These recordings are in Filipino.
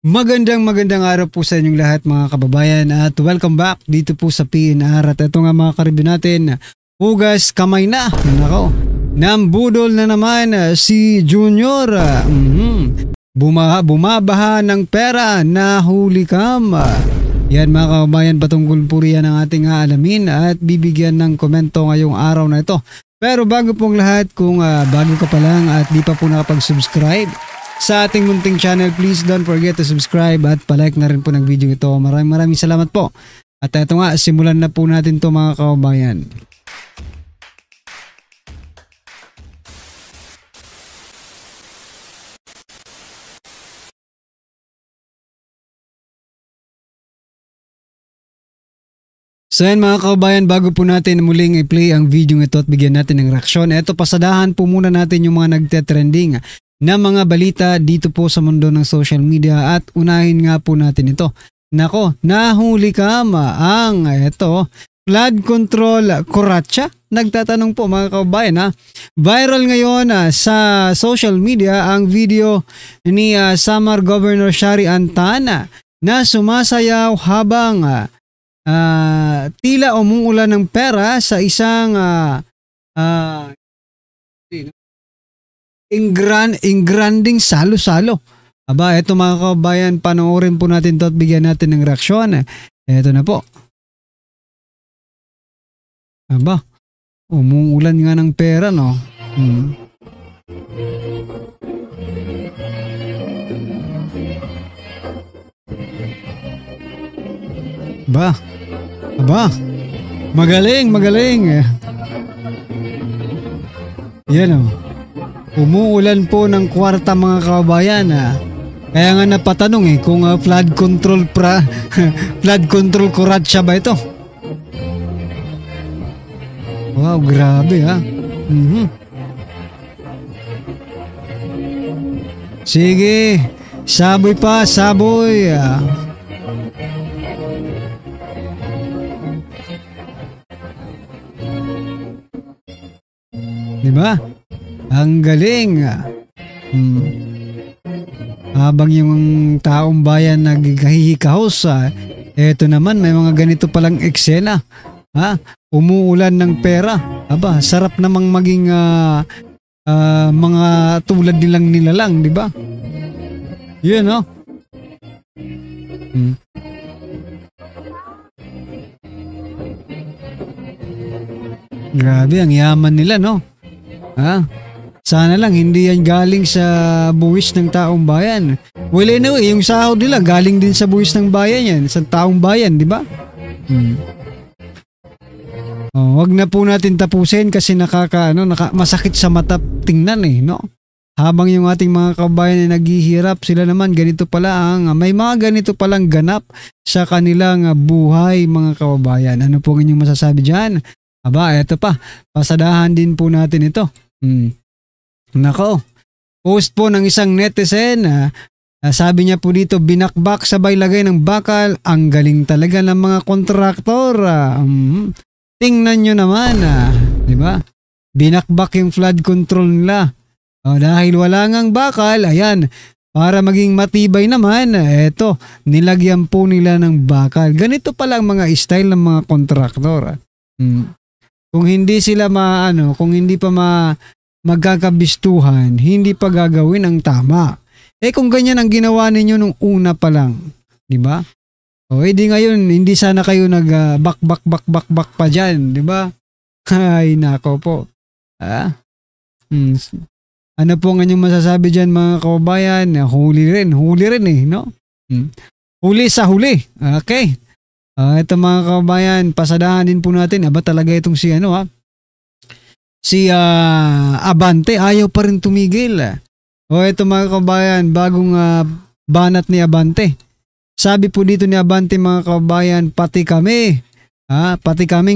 Magandang araw po sa inyong lahat mga kababayan at welcome back dito po sa PNR at ito nga mga karibyo natin, hugas kamay na, nako, nambudol na naman si Junior, bumabaha ng pera, nahuli kam. Yan mga kababayan, patungkol po riyan ang ating aalamin at bibigyan ng komento ngayong araw na ito. Pero bago pong lahat, kung bago ka pa lang at di pa po nakapag-subscribe sa ating munting channel, please don't forget to subscribe at palike na rin po ng video ito. Maraming salamat po. At ito nga, simulan na po natin to mga kababayan. So yan mga kababayan, bago po natin muling i-play ang video ito at bigyan natin ng reaksyon, eto pasadahan po muna natin yung mga nagte-trending na mga balita dito po sa mundo ng social media at unahin nga po natin ito. Nako, nahuli kam ang flood control kuratsa? Nagtatanong po mga kababayan ha. Viral ngayon sa social media ang video ni Samar Governor Shari Antana na sumasayaw habang tila umuulan ng pera sa isang ingranding salo-salo. Aba, eto mga kababayan, panoorin po natin to at bigyan natin ng reaksyon. Eto na po. Aba, umuulan nga ng pera, no? Aba, magaling. Yan o. Umuulan po ng kwarta mga kababayan. Kaya nga napatanong kung flood control flood control kuratsa ba ito? Wow, grabe ha. Sige, saboy pa, saboy. Diba? Ang galing. Habang yung taong bayan nagkahihikahos, eto naman may mga ganito palang eksena. Umuulan ng pera. Aba, sarap namang maging mga tulad nilang nilalang, di ba? Yun, no? Grabe, ang yaman nila, no? Sana lang hindi yan galing sa buwis ng taong bayan. Well, anyway, yung sahod nila galing din sa buwis ng bayan yan, sa taong bayan, di ba? Wag na po natin tapusin kasi masakit sa mata tingnan no? Habang yung ating mga kababayan ay naghihirap, sila naman ganito pala may mga ganito palang ganap sa kanilang buhay mga kababayan. Ano po inyong masasabi dyan? Aba, eto pa, pasadahan din po natin ito. Nako, post po ng isang netizen, sabi niya po dito, binakbak sabay lagay ng bakal, ang galing talaga ng mga kontraktor. Tingnan nyo naman, di ba? Binakbak yung flood control nila. Dahil wala ngang bakal, ayan, para maging matibay naman, eto, nilagyan po nila ng bakal. Ganito pala ang mga style ng mga kontraktor. Kung hindi sila kung hindi pa magkakabistuhan, hindi pa gagawin ang tama. Kung ganyan ang ginawa ninyo nung una pa lang, di ba? Di ngayon, hindi sana kayo bak pa dyan, di ba? Ay, nako po. Ano po ang inyong masasabi dyan mga kababayan? Huli rin no? Huli sa huli. Okay. Ito mga kababayan, pasadahan din po natin. Aba talaga itong si Abante, ayaw pa rin tumigil. Ito mga kababayan, bagong banat ni Abante. Sabi po dito ni Abante mga kababayan, pati kaming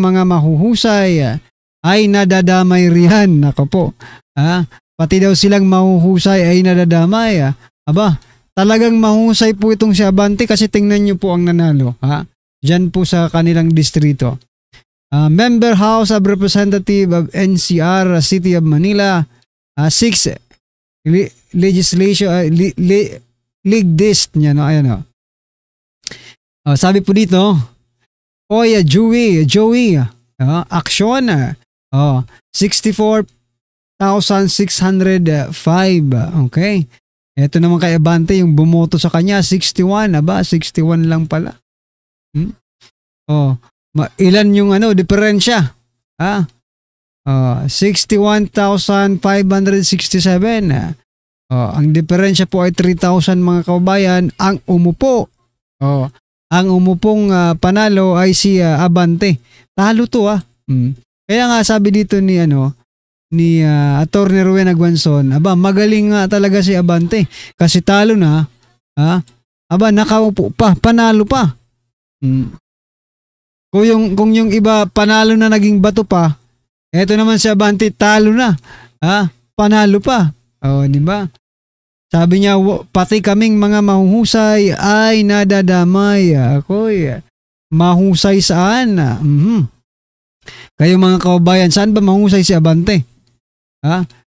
mga mahuhusay ay nadadamay riyan. Nako po. Pati daw silang mahuhusay ay nadadamay. Aba, talagang mahusay po itong si Abante kasi tingnan nyo po ang nanalo. Diyan po sa kanilang distrito. Member House of Representative of NCR, City of Manila, 6 legislation league list niya, no? Ayan, no? Sabi po dito, Joey, aksyon, 64,605. Okay. Ito naman kay Abante, yung bumoto sa kanya, 61. 61 lang pala. Ilan yung diferensya? 61,567. Ang diferensya po ay 3,000 mga kababayan. Ang umupong panalo ay si Abante. Talo to Kaya nga sabi dito ni Attorney Rowena Guanzon, magaling nga talaga si Abante kasi talo na, nakaupo pa, panalo pa. Kung yung iba panalo na naging bato pa, eto naman si Abante talo na, panalo pa. Di ba? Sabi niya, pati kaming mga mahuhusay ay nadadamay. Ako'y mahusay saan? Kayo mga kababayan, saan ba mahusay si Abante?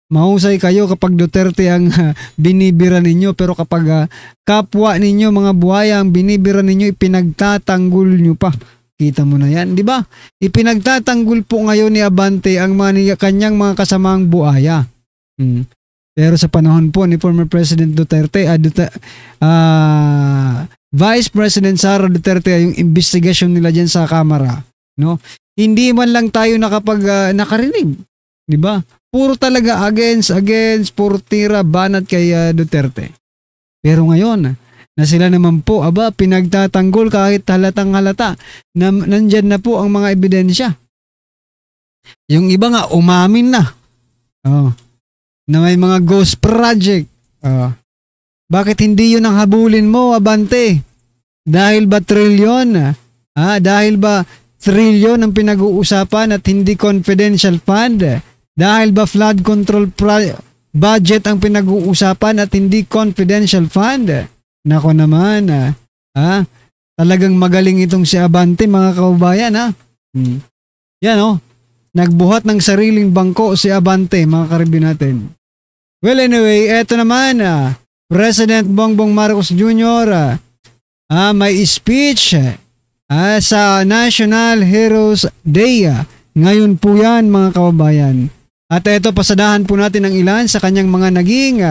Mahusay kayo kapag Duterte ang binibira ninyo, pero kapag kapwa ninyo mga buhaya ang binibira ninyo, ipinagtatanggol nyo pa. Kita mo na yan, di ba? Ipinagtatanggol po ngayon ni Abante ang kanyang mga kasamang buhaya. Pero sa panahon po ni former President Duterte, Vice President Sara Duterte, yung investigation nila dyan sa Kamara, no? Hindi man lang tayo nakarinig, di ba? Puro talaga against, puro tira, banat kay Duterte. Pero ngayon, na sila naman po, pinagtatanggol kahit halatang halata, na nandyan na po ang mga ebidensya. Yung iba nga, umamin na. Na may mga ghost project. Bakit hindi yun ang habulin mo, Abante? Dahil ba trilyon? Dahil ba trilyon ang pinag-uusapan at hindi confidential fund? Dahil ba flood control budget ang pinag-uusapan at hindi confidential fund? Nako naman, talagang magaling itong si Abante, mga kababayan, Yan, nagbuhat ng sariling bangko si Abante, mga karibin natin. Well, anyway, eto naman, President Bongbong Marcos Jr., may speech sa National Heroes Day. Ngayon po yan, mga kababayan. At ito, pasadahan po natin ang ilan sa kanyang mga naging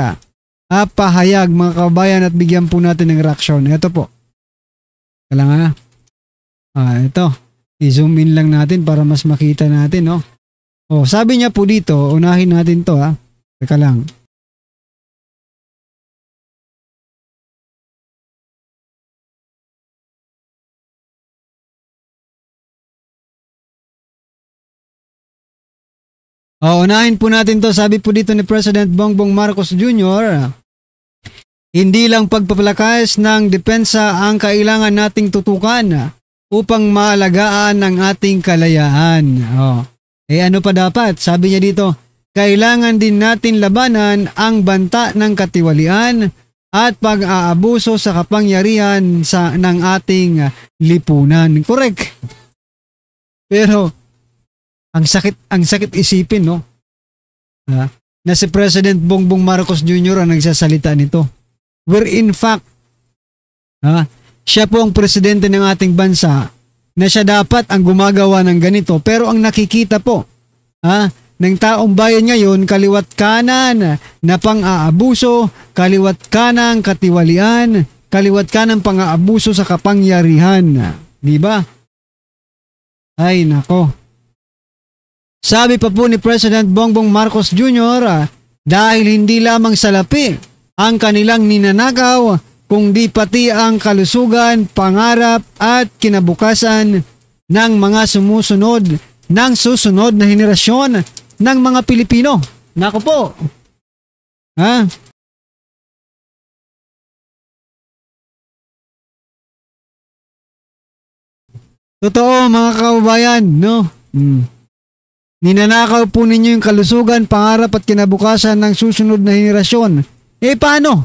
pahayag, mga kababayan, at bigyan po natin ng reaksyon. Ito po. Kailangan ito. I-zoom in lang natin para mas makita natin, no? Sabi niya po dito, unahin natin to, Teka lang. Unahin po natin to. Sabi po dito ni President Bongbong Marcos Jr., hindi lang pagpapalakas ng depensa ang kailangan nating tutukan upang maalagaan ang ating kalayaan. Ano pa dapat? Sabi niya dito, kailangan din natin labanan ang banta ng katiwalian at pag-aabuso sa kapangyarihan ng ating lipunan. Correct. Pero ang sakit isipin, no? Na si President Bongbong Marcos Jr. ang nagsasalita nito. Where in fact, siya po ang presidente ng ating bansa na siya dapat ang gumagawa ng ganito. Pero ang nakikita po, ng taong bayan ngayon, kaliwat kanan na pang-aabuso, kaliwat kanang katiwalian, kaliwat kanang pang-aabuso sa kapangyarihan. Di ba? Ay, nako. Sabi pa po ni President Bongbong Marcos Jr., dahil hindi lamang salapi ang kanilang ninanakaw, kundi pati ang kalusugan, pangarap at kinabukasan ng mga susunod na henerasyon ng mga Pilipino. Nako po. Totoo, mga kababayan, no? Ninanakaw po ninyo yung kalusugan, pangarap at kinabukasan ng susunod na henerasyon. Paano?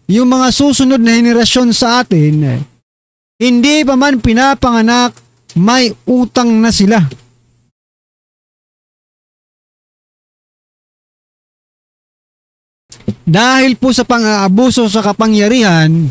Yung mga susunod na henerasyon sa atin, hindi pa man pinapanganak, may utang na sila. dahil po sa pang-aabuso sa kapangyarihan,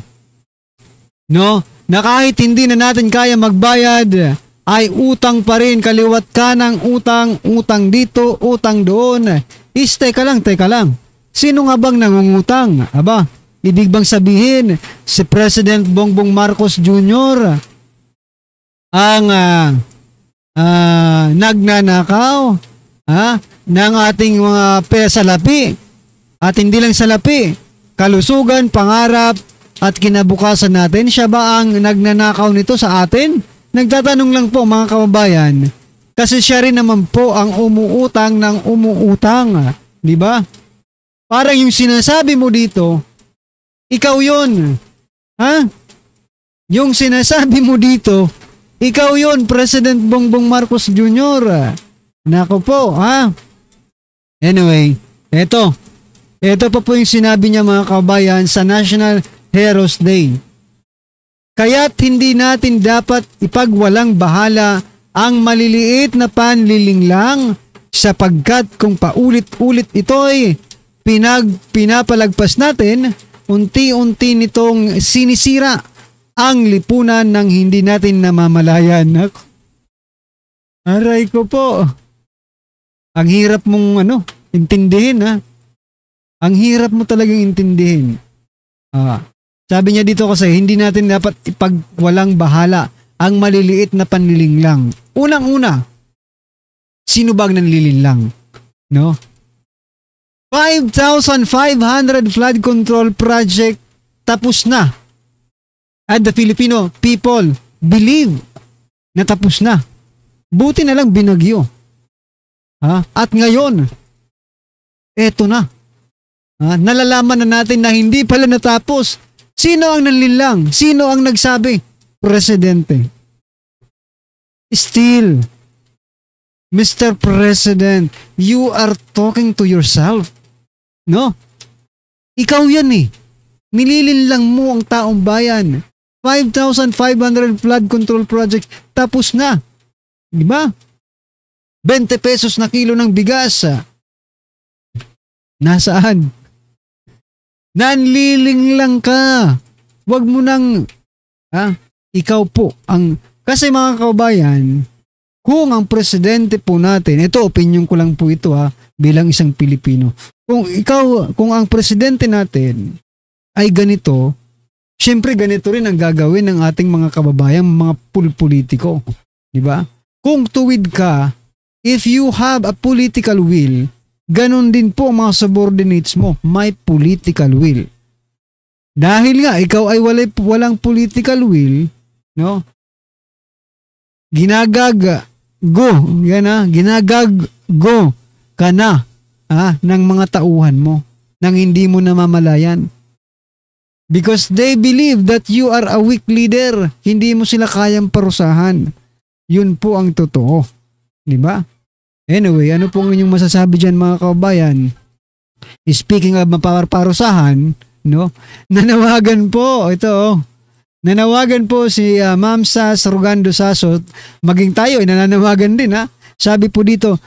no, na kahit hindi na natin kaya magbayad, ay utang pa rin, kaliwat kanang utang, utang dito, utang doon. Teka lang. Sino nga bang nangungutang? Aba, ibig bang sabihin, si President Bongbong Marcos Jr. ang nagnanakaw ng ating mga salapi? At hindi lang salapi, kalusugan, pangarap, at kinabukasan natin. Siya ba ang nagnanakaw nito sa atin? Nagtatanong lang po mga kababayan, kasi siya rin naman po ang umuutang ng umuutang. Di ba? Parang yung sinasabi mo dito, ikaw yun. Yung sinasabi mo dito, ikaw yun, President Bongbong Marcos Jr. Nako po, Anyway, eto pa po yung sinabi niya mga kababayan sa National Heroes Day. Kaya't hindi natin dapat ipagwalang bahala ang maliliit na panlilinglang sapagkat kung paulit-ulit ito'y pinapalagpas natin, unti-unti nitong sinisira ang lipunan ng hindi natin namamalayan. Aray ko po. Ang hirap mong intindihin Ang hirap mo talagang intindihin. Sabi niya dito kasi, hindi natin dapat ipagwalang bahala ang maliliit na panlilinglang. Unang-una, sino ba ang nanlilinlang? No? 5,500 flood control project tapos na. At the Filipino people believe na tapos na. Buti na lang binagyo. At ngayon, eto na. Nalalaman na natin na hindi pala natapos. Sino ang nanlilang? Sino ang nagsabi? Presidente. Still, Mr. President, you are talking to yourself. No? Ikaw yan Nililinlang mo ang taong bayan. 5,500 flood control project tapos na. Di ba? 20 pesos na kilo ng bigas. Nasaan? Nanlilinglang ka. Wag mo nang ikaw po ang kasi mga kababayan, kung ang presidente po natin, ito opinion ko lang po ito bilang isang Pilipino. Kung ang presidente natin ay ganito, syempre ganito rin ang gagawin ng ating mga kababayan, mga politiko, di ba? Kung tuwid ka, if you have a political will, ganon din po mga subordinates mo, may political will. Dahil nga, ikaw ay walang political will, no? Ginagaggo ka na ng mga tauhan mo nang hindi mo namamalayan. Because they believe that you are a weak leader. Hindi mo sila kayang parusahan. Yun po ang totoo. Di ba? Anyway, ano pong inyong masasabi dyan mga kababayan? Speaking of mapaparusahan, no? Nanawagan po si Ma'am Sas Rugando Sasot, maging tayo ay nananawagan din Sabi po dito,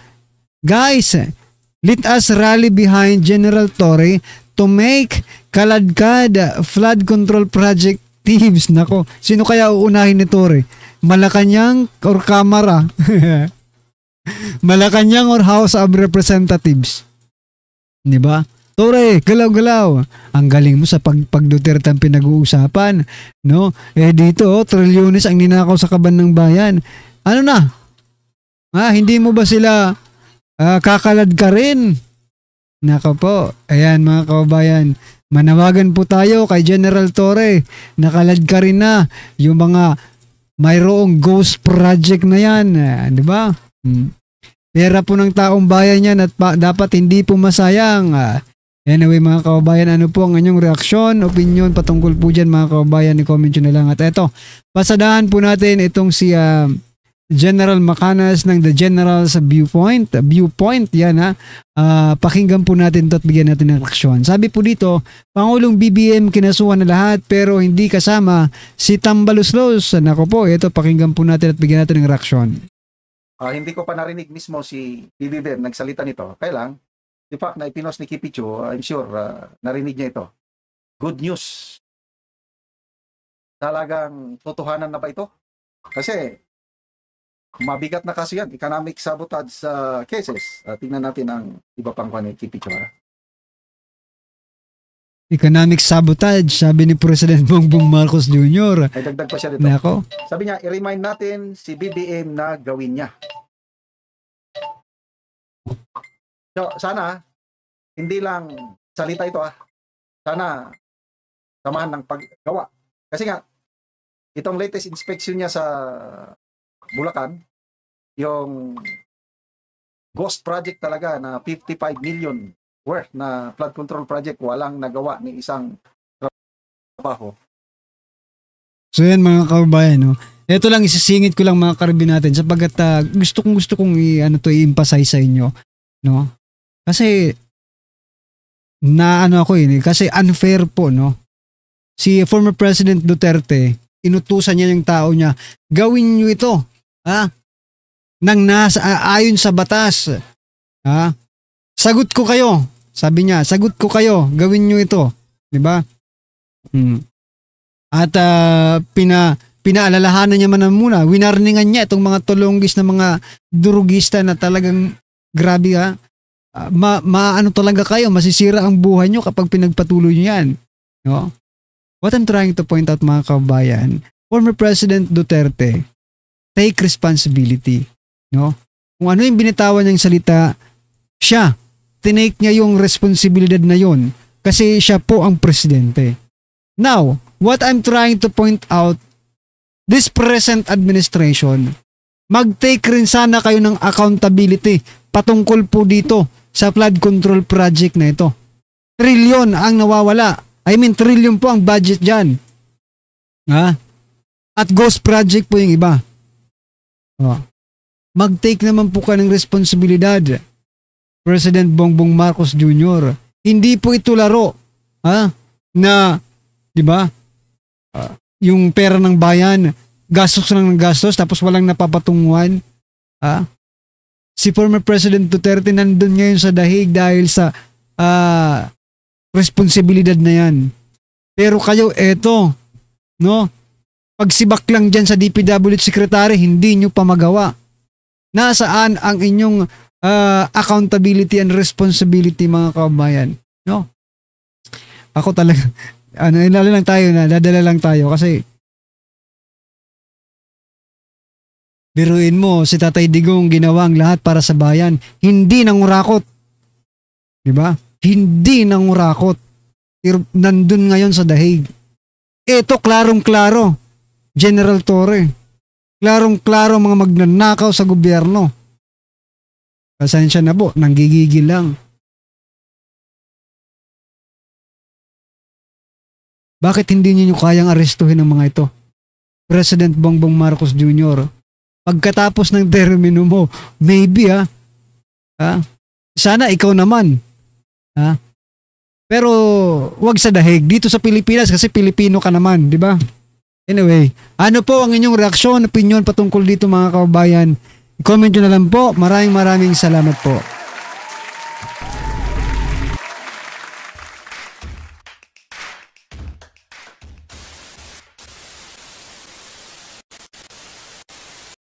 guys, let us rally behind General Torre to make Kaladkad flood control project teams. Nako, sino kaya uunahin ni Torre? Malacanang or Kamara? Malacanang or House of Representatives? Di ba? Torre, galaw-galaw. Ang galing mo sa pag-Duterte ang pinag-uusapan. No? Dito, trilyones ang ninakaw sa kaban ng bayan. Ano na? Hindi mo ba sila kakalad ka rin? Nako po. Ayan mga kababayan. Manawagan po tayo kay General Torre. Nakalad ka rin na yung mga mayroong ghost project na yan. Di ba? Pera po ng taong bayan yan at dapat hindi po masayang. Anyway mga kababayan, ano po ang inyong reaksyon, opinion patungkol po dyan mga kababayan, i-comment nyo na lang. At eto, pasadahan po natin itong si General Macanas ng The General's Viewpoint. Viewpoint, yan pakinggan po natin ito at bigyan natin ng reaksyon. Sabi po dito, Pangulong BBM kinasuhan na lahat pero hindi kasama si Tambaluslos. Nako po, ito pakinggan po natin at bigyan natin ng reaksyon. Hindi ko pa narinig mismo si BBM nagsalita nito. Kaya lang, the fact na ipinost ni Kipicho, I'm sure narinig niya ito. Good news. Talagang totohanan na ba ito? Kasi mabigat na kaso yan, economic sabotage sa cases. Tingnan natin ang iba pang ni Kipicho. Economic sabotage, sabi ni President Bongbong Marcos Jr. Ay dagdag pa siya dito. Nako. Sabi niya, i-remind natin si BBM na gawin niya. So, sana, hindi lang salita ito Sana, samahan ng paggawa. Kasi nga, itong latest inspection niya sa Bulacan, yung ghost project talaga na 55 million worth na flood control project, walang nagawa ni isang trabaho. So yan mga kababayan, no? Ito lang isisingit ko lang mga karbi natin sapagkat gusto kong i-emphasize sa inyo, no? Kasi kasi unfair po, no? Si former President Duterte, inutusan niya yung tao niya, gawin niyo ito, ayon sa batas. Sagot ko kayo. Sabi niya, sagot ko kayo, gawin niyo ito, 'di ba? At pinaalalahanan niya man muna, winarningan niya itong mga tulonggis na mga durugista na talagang grabe maano talaga kayo, masisira ang buhay niyo kapag pinagpatuloy niyo yan. No? What I'm trying to point out mga kabayan, former President Duterte, take responsibility. No? Kung ano yung binitawan niyang salita, siya, tinake niya yung responsibilidad na yon kasi siya po ang presidente. Now, what I'm trying to point out, this present administration, mag-take rin sana kayo ng accountability patungkol po dito sa flood control project na ito. Trilyon ang nawawala. Trilyon po ang budget dyan. At ghost project po yung iba. Mag-take naman po ka ng responsibilidad, President Bongbong Marcos Jr. Hindi po ito laro. Na, di ba? Yung pera ng bayan, gastos lang ng gastos, tapos walang napapatunguhan. Si former President Duterte nandun ngayon sa dahig dahil sa responsibilidad na yan. Pero kayo, eto, no? Pagsibak lang dyan sa DPWH Secretary, hindi nyo pa magawa. Nasaan ang inyong accountability and responsibility mga kabayan? No? Ako talaga, dadala lang tayo kasi biruin mo, si Tatay Digong ginawa ang lahat para sa bayan. Hindi nangurakot. Diba? Hindi nangurakot. Nandun ngayon sa dahig. Ito, klarong-klaro. General Torre. Klarong-klaro mga magnanakaw sa gobyerno. Pasensya na po, nanggigigil lang. Bakit hindi niyo kayang arestuhin ang mga ito? President Bongbong Marcos Jr., pagkatapos ng termino mo, maybe sana ikaw naman. Pero wag sa dahig dito sa Pilipinas kasi Pilipino ka naman, di ba? Anyway, ano po ang inyong reaksyon, opinion patungkol dito mga kababayan? I-comment nyo na lang po. Maraming salamat po.